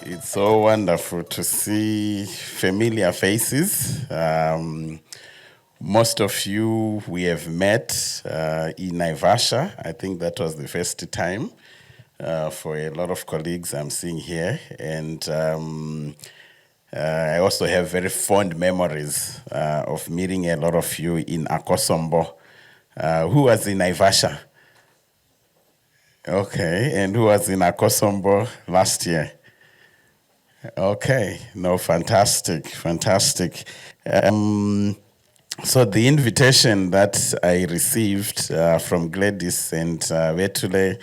It's so wonderful to see familiar faces. Most of you we have met in Naivasha. I think that was the first time for a lot of colleagues I'm seeing here. And I also have very fond memories of meeting a lot of you in Akosombo. Who was in Naivasha? Okay, and who was in Akosombo last year? Okay, no, fantastic. So the invitation that I received from Gladys and Vetule,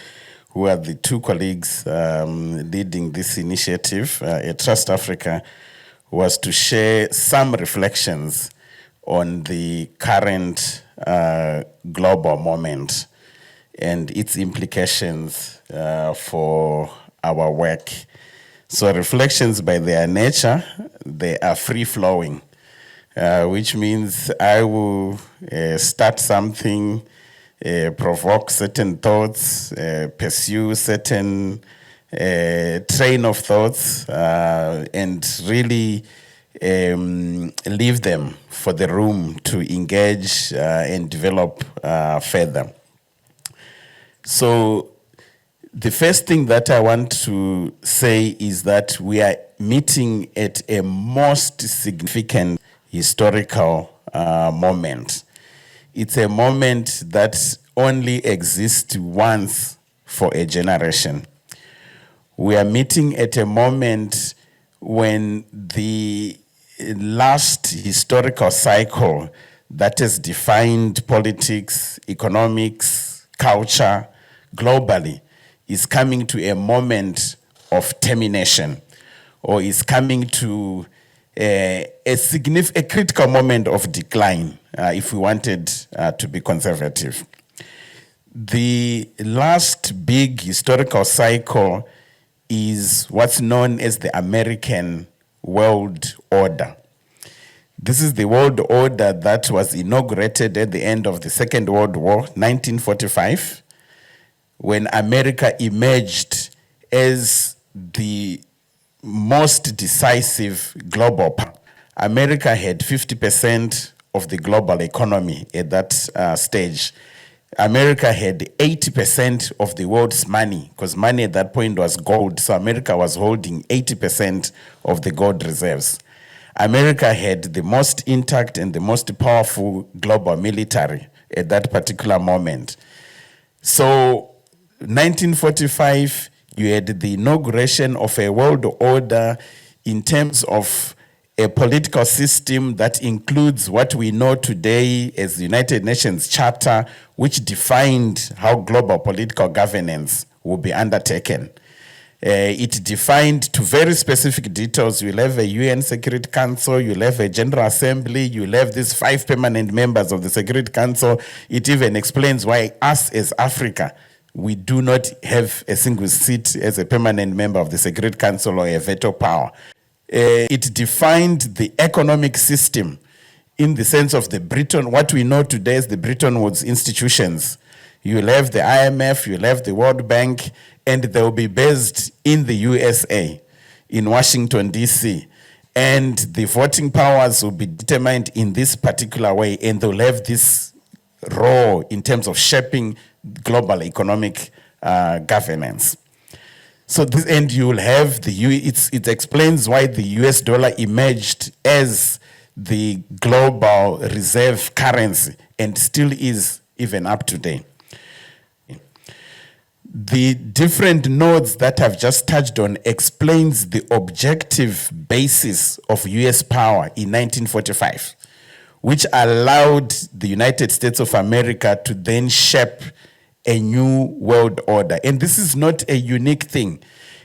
who are the two colleagues leading this initiative at Trust Africa, was to share some reflections on the current global moment and its implications for our work. So reflections by their nature, they are free-flowing, which means I will start something, provoke certain thoughts, pursue certain train of thoughts, and really leave them for the room to engage and develop further. So the first thing that I want to say is that we are meeting at a most significant historical moment. It's a moment that only exists once for a generation. We are meeting at a moment when the last historical cycle that has defined politics, economics, culture globally is coming to a moment of termination, or is coming to a critical moment of decline, if we wanted to be conservative. The last big historical cycle is what's known as the American World Order. This is the world order that was inaugurated at the end of the Second World War, 1945, when America emerged as the most decisive global power. America had 50% of the global economy at that stage. America had 80% of the world's money, because money at that point was gold, so America was holding 80% of the gold reserves. America had the most intact and the most powerful global military at that particular moment. So 1945, you had the inauguration of a world order in terms of a political system that includes what we know today as the United Nations Charter, which defined how global political governance will be undertaken. It defined to very specific details. You'll have a UN Security Council, you'll have a General Assembly, you'll have these 5 permanent members of the Security Council. It even explains why us as Africa, we do not have a single seat as a permanent member of the Security Council or a veto power. It defined the economic system in the sense of what we know today as the Bretton Woods institutions. You'll have the IMF, you'll have the World Bank, and they will be based in the USA, in Washington, D.C. And the voting powers will be determined in this particular way, and they'll have this role in terms of shaping global economic governance. So this, and you will have it explains why the US dollar emerged as the global reserve currency and still is even up today. The different nodes that I've just touched on explains the objective basis of US power in 1945, which allowed the United States of America to then shape a new world order. And this is not a unique thing.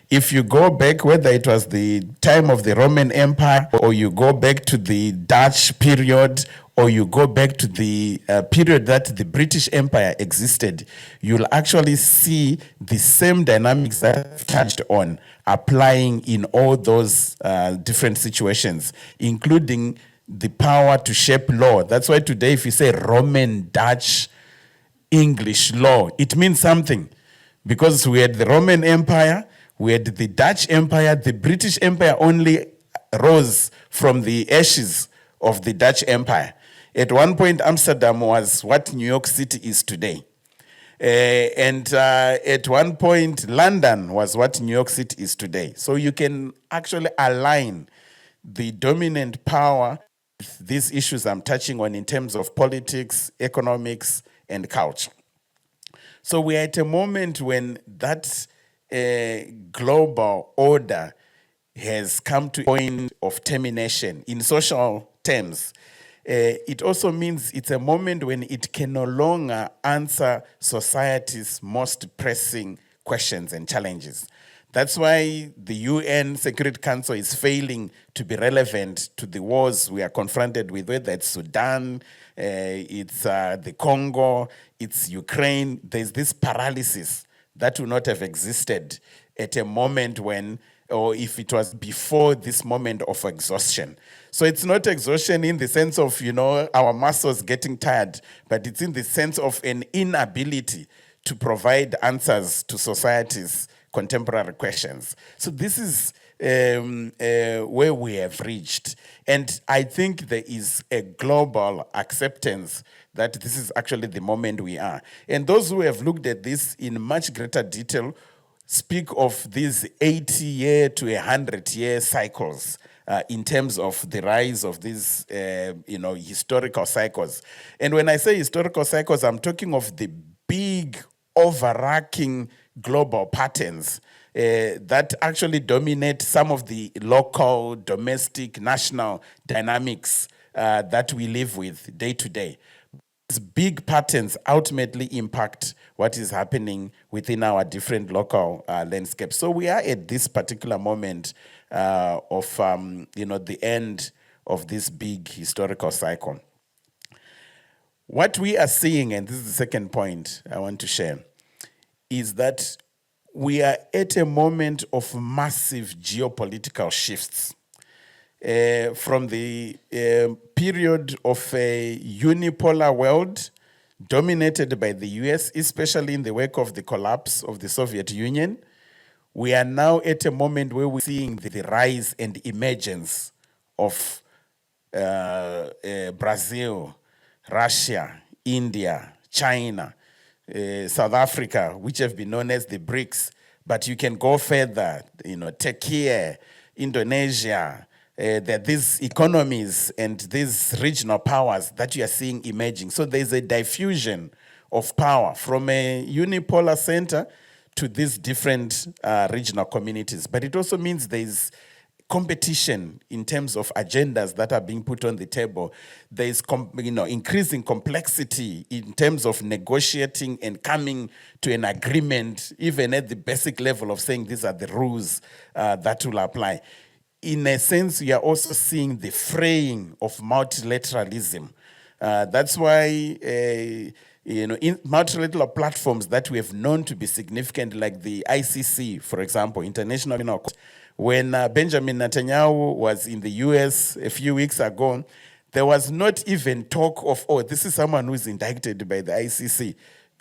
If you go back, whether it was the time of the Roman Empire, or you go back to the Dutch period, or you go back to the period that the British Empire existed, you'll actually see the same dynamics that I've touched on applying in all those different situations, including the power to shape law. That's why today if you say Roman, Dutch, English law, it means something. Because we had the Roman Empire, We had the Dutch Empire. The British Empire only rose from the ashes of the Dutch Empire. At one point, Amsterdam was what New York City is today. And at one point, London was what New York City is today. So you can actually align the dominant power with these issues I'm touching on in terms of politics, economics, and culture. So we are at a moment when that global order has come to a point of termination in social terms. It also means it's a moment when it can no longer answer society's most pressing questions and challenges. That's why the UN Security Council is failing to be relevant to the wars we are confronted with, whether it's Sudan, it's the Congo, it's Ukraine. There's this paralysis that would not have existed at a moment when, or if it was before this moment of exhaustion. So it's not exhaustion in the sense of, our muscles getting tired, but it's in the sense of an inability to provide answers to society's contemporary questions. So this is where we have reached. And I think there is a global acceptance that this is actually the moment we are. And those who have looked at this in much greater detail speak of these 80-year to 100-year cycles in terms of the rise of these, historical cycles. And when I say historical cycles, I'm talking of the big, overarching global patterns that actually dominate some of the local, domestic, national dynamics that we live with day to day. These big patterns ultimately impact what is happening within our different local landscapes. So we are at this particular moment of the end of this big historical cycle. What we are seeing, and this is the second point I want to share, is that we are at a moment of massive geopolitical shifts. From the period of a unipolar world dominated by the US, especially in the wake of the collapse of the Soviet Union, we are now at a moment where we're seeing the rise and emergence of Brazil, Russia, India, China, South Africa, which have been known as the BRICS. But you can go further, Turkey, Indonesia. There are these economies and these regional powers that you are seeing emerging. So there's a diffusion of power from a unipolar center to these different regional communities. But it also means there's competition in terms of agendas that are being put on the table. There is increasing complexity in terms of negotiating and coming to an agreement, even at the basic level of saying these are the rules that will apply. In a sense, we are also seeing the fraying of multilateralism. That's why in multilateral platforms that we have known to be significant, like the ICC, for example, International Criminal Court. When Benjamin Netanyahu was in the US a few weeks ago, there was not even talk of, this is someone who is indicted by the ICC.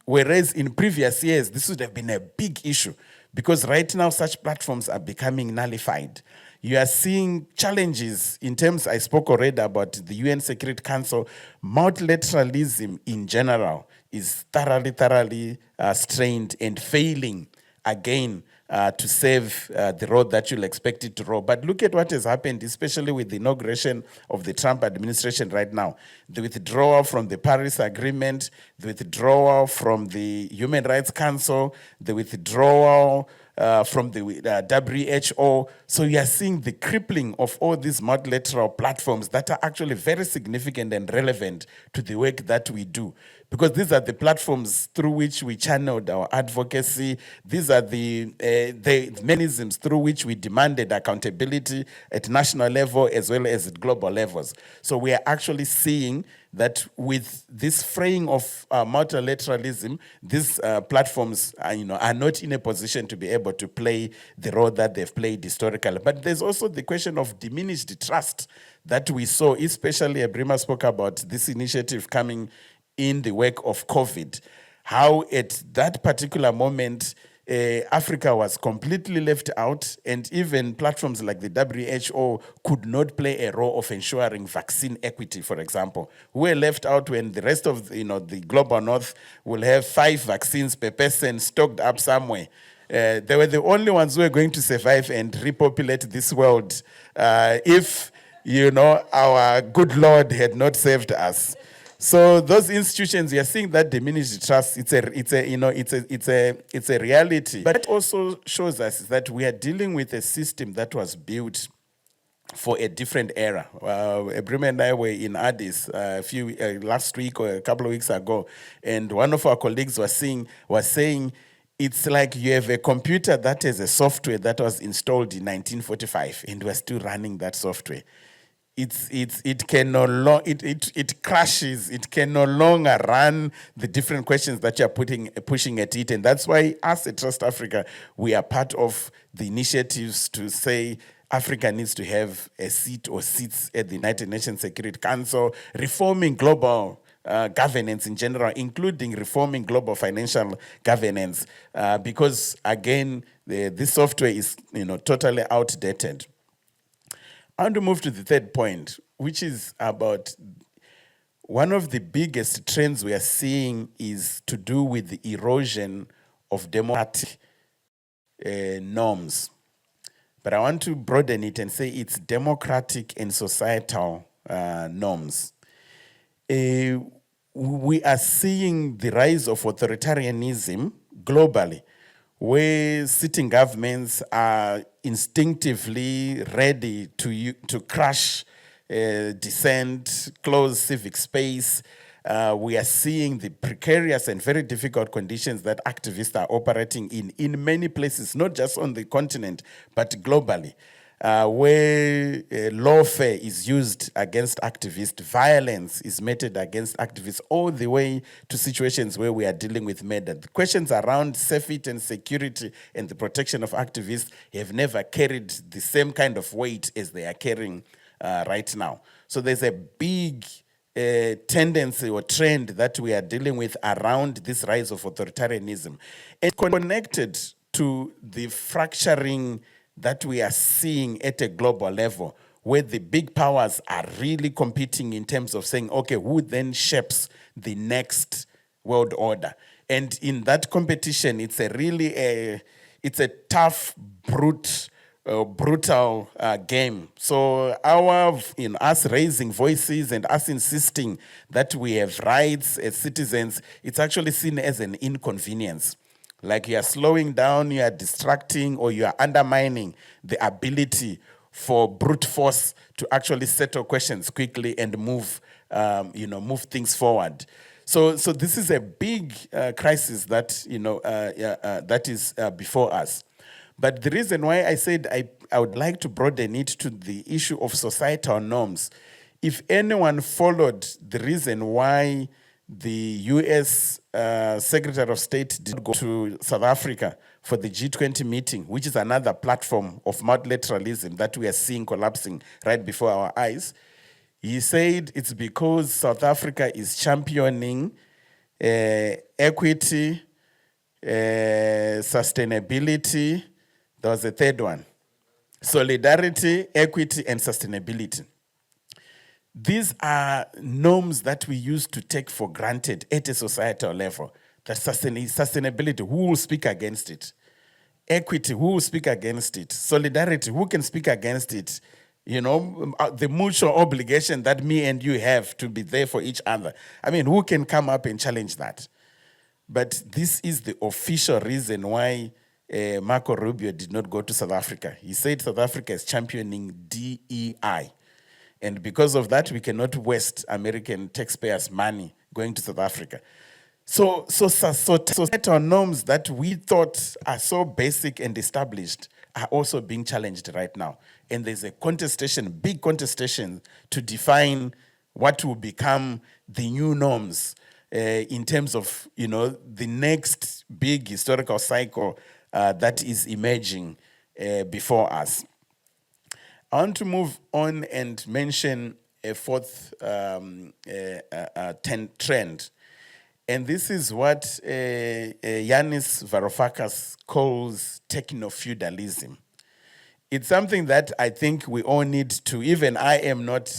Whereas in previous years, this would have been a big issue because right now such platforms are becoming nullified. You are seeing challenges in terms, I spoke already about the UN Security Council. Multilateralism in general is thoroughly strained and failing again to save the road that you'll expect it to roll. But look at what has happened, especially with the inauguration of the Trump administration right now. The withdrawal from the Paris Agreement, the withdrawal from the Human Rights Council, the withdrawal from the WHO. So you are seeing the crippling of all these multilateral platforms that are actually very significant and relevant to the work that we do. Because these are the platforms through which we channeled our advocacy. These are the mechanisms through which we demanded accountability at national level as well as at global levels. So we are actually seeing that with this fraying of multilateralism, these platforms are not in a position to be able to play the role that they've played historically. But there's also the question of diminished trust that we saw, especially Brima spoke about this initiative coming in the wake of COVID, how at that particular moment, Africa was completely left out, and even platforms like the WHO could not play a role of ensuring vaccine equity, for example. We were left out when the rest of the global north will have 5 vaccines per person stocked up somewhere. They were the only ones who were going to survive and repopulate this world if our good Lord had not saved us. So those institutions, we are seeing that diminished trust. It's a reality. But it also shows us that we are dealing with a system that was built for a different era. Brima and I were in Addis last week or a couple of weeks ago, and one of our colleagues was saying it's like you have a computer that has a software that was installed in 1945, and we're still running that software. It crashes. It can no longer run the different questions that you're pushing at it. And that's why us at Trust Africa, we are part of the initiatives to say Africa needs to have a seat or seats at the United Nations Security Council, reforming global governance in general, including reforming global financial governance, because again, this software is totally outdated. I want to move to the third point, which is about one of the biggest trends we are seeing is to do with the erosion of democratic norms. But I want to broaden it and say it's democratic and societal norms. We are seeing the rise of authoritarianism globally, where sitting governments are instinctively ready to crush dissent, close civic space. We are seeing the precarious and very difficult conditions that activists are operating in many places, not just on the continent, but globally. Where lawfare is used against activists, violence is meted against activists, all the way to situations where we are dealing with murder. The questions around safety and security and the protection of activists have never carried the same kind of weight as they are carrying right now. So there's a big tendency or trend that we are dealing with around this rise of authoritarianism. And connected to the fracturing that we are seeing at a global level, where the big powers are really competing in terms of saying, okay, who then shapes the next world order? And in that competition, it's a tough, brutal game. So us raising voices and us insisting that we have rights as citizens, it's actually seen as an inconvenience. Like you are slowing down, you are distracting, or you are undermining the ability for brute force to actually settle questions quickly and move things forward. So this is a big crisis that that is before us. But the reason why I said I would like to broaden it to the issue of societal norms, if anyone followed the reason why the US Secretary of State did go to South Africa for the G20 meeting, which is another platform of multilateralism that we are seeing collapsing right before our eyes, he said it's because South Africa is championing equity, sustainability. There was a third one: solidarity, equity, and sustainability. These are norms that we used to take for granted at a societal level. That sustainability, who will speak against it? Equity, who will speak against it? Solidarity, who can speak against it? The mutual obligation that me and you have to be there for each other. I mean, who can come up and challenge that? But this is the official reason why Marco Rubio did not go to South Africa. He said South Africa is championing DEI. And because of that, we cannot waste American taxpayers' money going to South Africa. So societal norms that we thought are so basic and established are also being challenged right now. And there's a big contestation to define what will become the new norms in terms of, the next big historical cycle that is emerging before us. I want to move on and mention a fourth trend. And this is what Yanis Varoufakis calls techno-feudalism. It's something that I think we all need to, even I am not,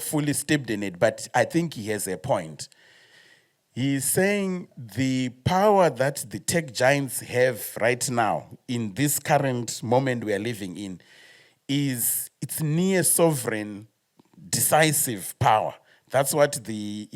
fully steeped in it, but I think he has a point. He's saying the power that the tech giants have right now in this current moment we are living in it's near sovereign, decisive power. That's what the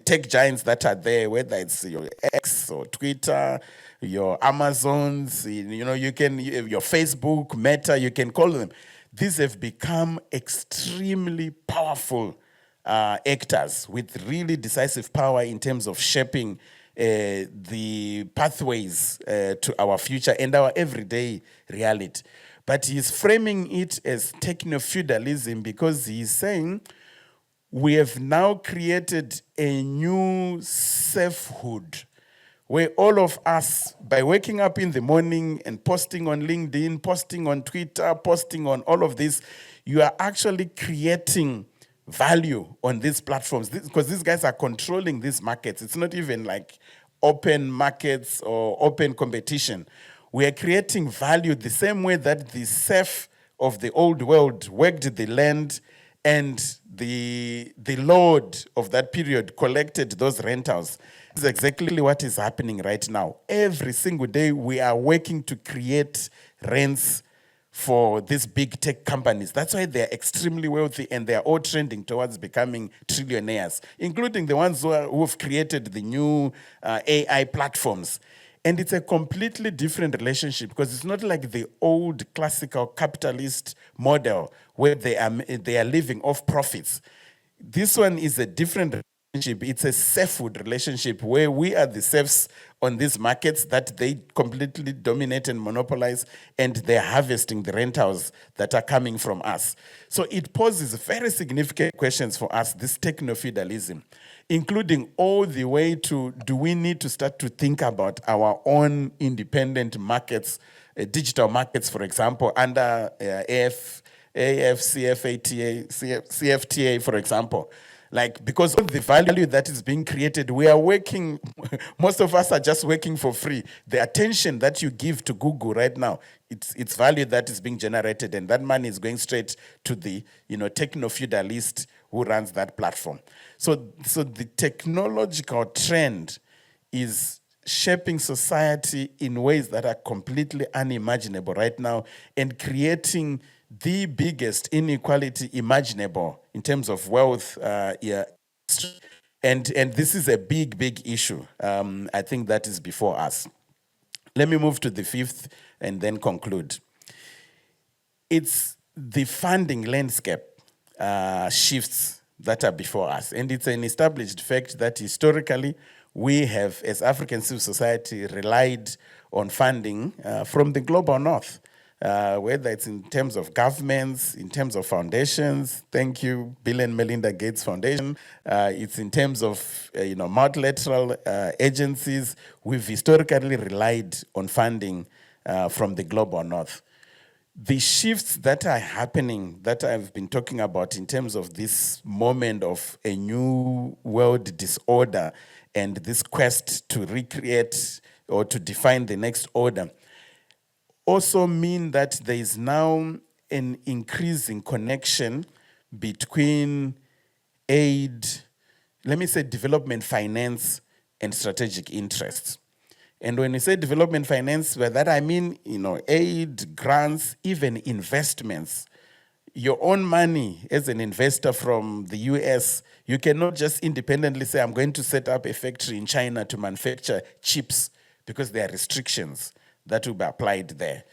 tech giants that are there, whether it's your X or Twitter, your Amazons, you can your Facebook, Meta, you can call them. These have become extremely powerful actors with really decisive power in terms of shaping the pathways to our future and our everyday reality. But he's framing it as techno-feudalism because he's saying we have now created a new selfhood where all of us, by waking up in the morning and posting on LinkedIn, posting on Twitter, posting on all of this, you are actually creating value on these platforms because these guys are controlling these markets. It's not even like open markets or open competition. We are creating value the same way that the serf of the old world worked the land and the lord of that period collected those rentals. This is exactly what is happening right now. Every single day we are working to create rents for these big tech companies. That's why they're extremely wealthy and they're all trending towards becoming trillionaires, including the ones who have created the new AI platforms. And it's a completely different relationship because it's not like the old classical capitalist model where they are living off profits. This one is a different relationship. It's a serfhood relationship where we are the serfs on these markets that they completely dominate and monopolize, and they're harvesting the rentals that are coming from us. So it poses very significant questions for us, this techno-feudalism, including all the way to, do we need to start to think about our own independent markets, digital markets, for example, under CFTA, for example. Like, because of the value that is being created, we are working, most of us are just working for free. The attention that you give to Google right now, it's value that is being generated, and that money is going straight to the techno-feudalist who runs that platform. So the technological trend is shaping society in ways that are completely unimaginable right now and creating the biggest inequality imaginable in terms of wealth. And this is a big issue. I think that is before us. Let me move to the fifth and then conclude. It's the funding landscape shifts that are before us. And it's an established fact that historically we have, as African civil society, relied on funding from the global north. Whether it's in terms of governments, in terms of foundations, thank you, Bill and Melinda Gates Foundation. It's in terms of multilateral agencies. We've historically relied on funding from the global north. The shifts that are happening, that I've been talking about in terms of this moment of a new world disorder and this quest to recreate or to define the next order, also mean that there is now an increasing connection between aid, let me say development finance, and strategic interests. And when we say development finance, by that I mean, aid, grants, even investments. Your own money as an investor from the US, you cannot just independently say, I'm going to set up a factory in China to manufacture chips, because there are restrictions that will be applied there.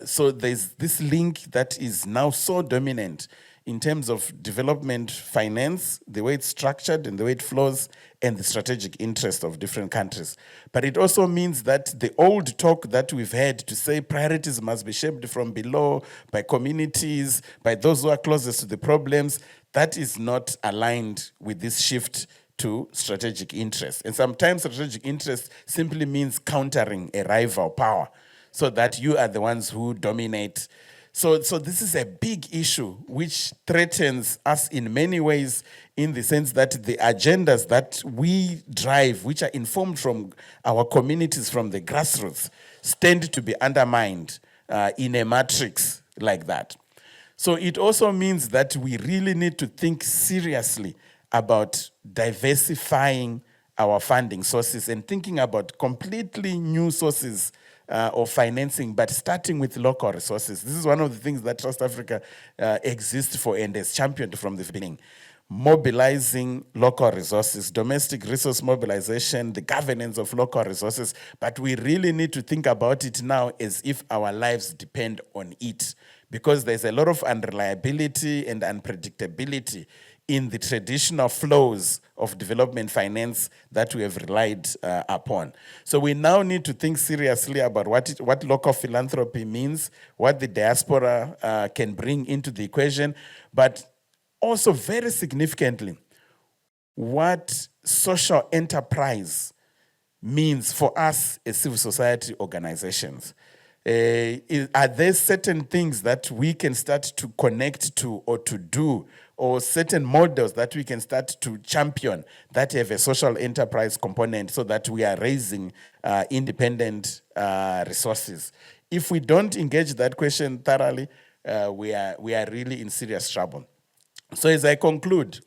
So there's this link that is now so dominant in terms of development finance, the way it's structured and the way it flows, and the strategic interest of different countries. But it also means that the old talk that we've had to say priorities must be shaped from below, by communities, by those who are closest to the problems, that is not aligned with this shift to strategic interest. And sometimes strategic interest simply means countering a rival power so that you are the ones who dominate. So this is a big issue which threatens us in many ways, in the sense that the agendas that we drive, which are informed from our communities, from the grassroots, tend to be undermined in a matrix like that. So it also means that we really need to think seriously about diversifying our funding sources and thinking about completely new sources of financing, but starting with local resources. This is one of the things that Trust Africa exists for and has championed from the beginning. Mobilizing local resources, domestic resource mobilization, the governance of local resources, but we really need to think about it now as if our lives depend on it, because there's a lot of unreliability and unpredictability in the traditional flows of development finance that we have relied upon. So we now need to think seriously about what local philanthropy means, what the diaspora can bring into the equation, but also very significantly, what social enterprise means for us as civil society organizations. Are there certain things that we can start to connect to or to do, or certain models that we can start to champion that have a social enterprise component, so that we are raising independent resources? If we don't engage that question thoroughly, we are really in serious trouble. So as I conclude,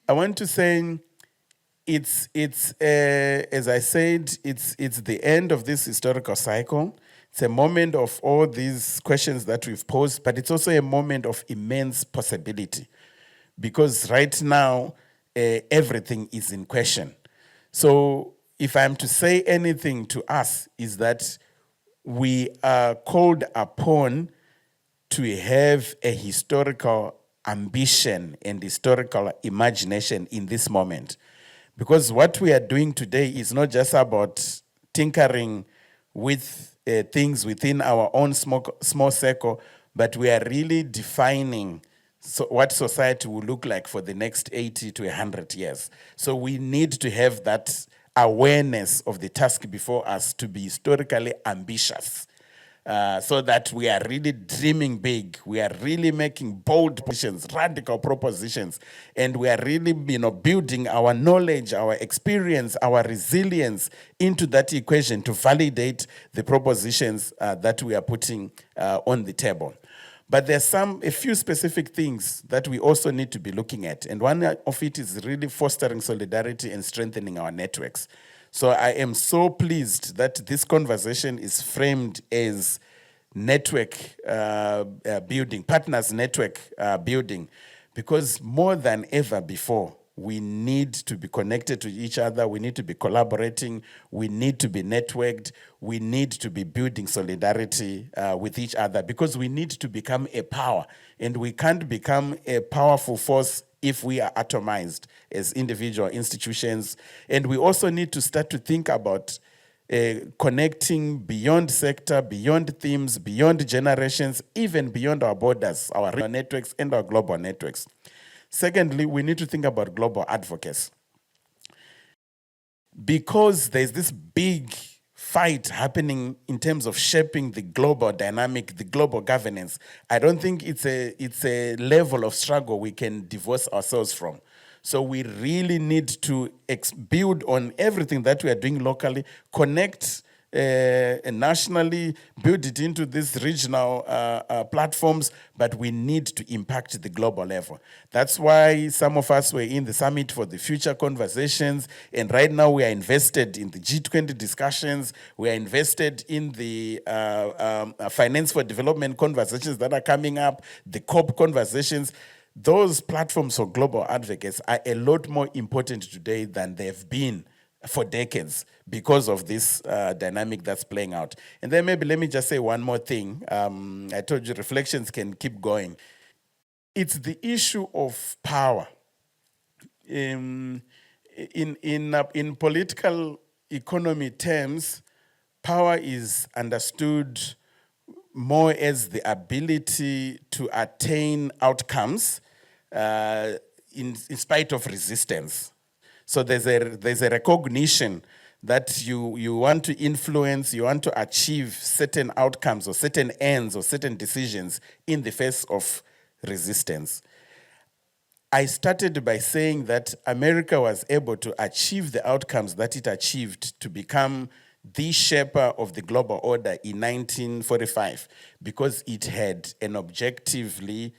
I want to say it's as I said, it's the end of this historical cycle. It's a moment of all these questions that we've posed, but it's also a moment of immense possibility, because right now everything is in question. So if I'm to say anything to us, is that we are called upon to have a historical ambition and historical imagination in this moment. Because what we are doing today is not just about tinkering with things within our own small circle, but we are really defining what society will look like for the next 80 to 100 years. So we need to have that awareness of the task before us to be historically ambitious. So that we are really dreaming big, we are really making bold positions, radical propositions, and we are really, building our knowledge, our experience, our resilience into that equation to validate the propositions that we are putting on the table. But there's a few specific things that we also need to be looking at, and one of it is really fostering solidarity and strengthening our networks. So I am so pleased that this conversation is framed as network building, partners network building, because more than ever before, we need to be connected to each other, we need to be collaborating, we need to be networked, we need to be building solidarity with each other, because we need to become a power, and we can't become a powerful force if we are atomized as individual institutions. And we also need to start to think about connecting beyond sector, beyond themes, beyond generations, even beyond our borders, our regional networks and our global networks. Secondly, we need to think about global advocacy. Because there's this big fight happening in terms of shaping the global dynamic, the global governance, I don't think it's a level of struggle we can divorce ourselves from. So we really need to build on everything that we are doing locally, connect nationally, build it into these regional platforms, but we need to impact the global level. That's why some of us were in the Summit for the Future conversations, and right now we are invested in the G20 discussions, we are invested in the Finance for Development conversations that are coming up, the COP conversations. Those platforms for global advocates are a lot more important today than they've been for decades because of this dynamic that's playing out. And then maybe let me just say one more thing. I told you reflections can keep going. It's the issue of power. In political economy terms, power is understood more as the ability to attain outcomes in spite of resistance. So there's a recognition that you want to influence, you want to achieve certain outcomes or certain ends or certain decisions in the face of resistance. I started by saying that America was able to achieve the outcomes that it achieved to become the shaper of the global order in 1945 because it had an objectively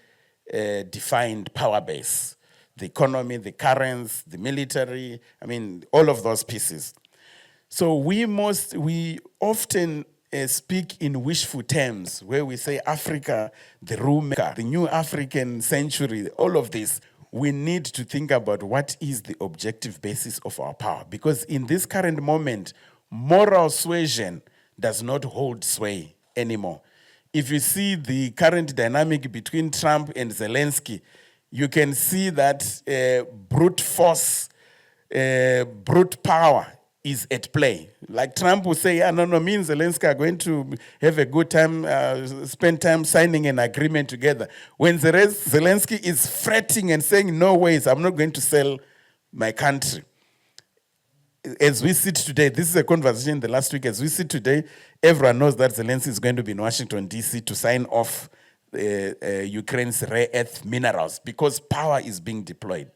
defined power base. The economy, the currency, the military, I mean, all of those pieces. So we often speak in wishful terms where we say Africa, the rule maker, the new African century, all of this. We need to think about what is the objective basis of our power. Because in this current moment, moral suasion does not hold sway anymore. If you see the current dynamic between Trump and Zelensky, you can see that brute force, brute power is at play. Like Trump would say, no, me and Zelensky are going to have a good time, spend time signing an agreement together. When Zelensky is fretting and saying, no ways, I'm not going to sell my country. As we sit today, this is a conversation the last week, as we sit today, everyone knows that Zelensky is going to be in Washington, D.C. to sign off Ukraine's rare earth minerals because power is being deployed.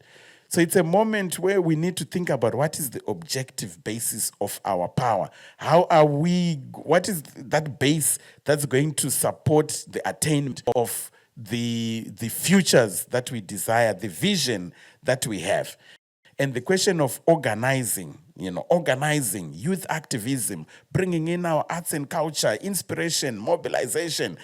So it's a moment where we need to think about what is the objective basis of our power. What is that base that's going to support the attainment of the futures that we desire, the vision that we have. And the question of organizing, organizing, youth activism, bringing in our arts and culture, inspiration, mobilization,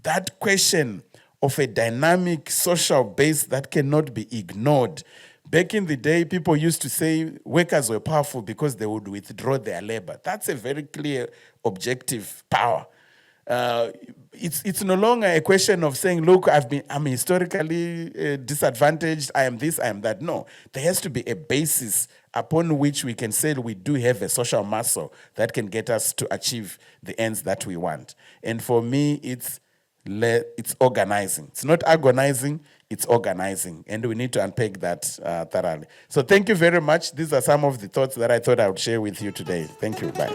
that question of a dynamic social base that cannot be ignored. Back in the day, people used to say workers were powerful because they would withdraw their labor. That's a very clear objective power. It's no longer a question of saying, look, I'm historically disadvantaged, I am this, I am that. No, there has to be a basis upon which we can say we do have a social muscle that can get us to achieve the ends that we want. And for me, it's organizing. It's not agonizing, it's organizing. And we need to unpack that thoroughly. So thank you very much. These are some of the thoughts that I thought I would share with you today. Thank you. Bye.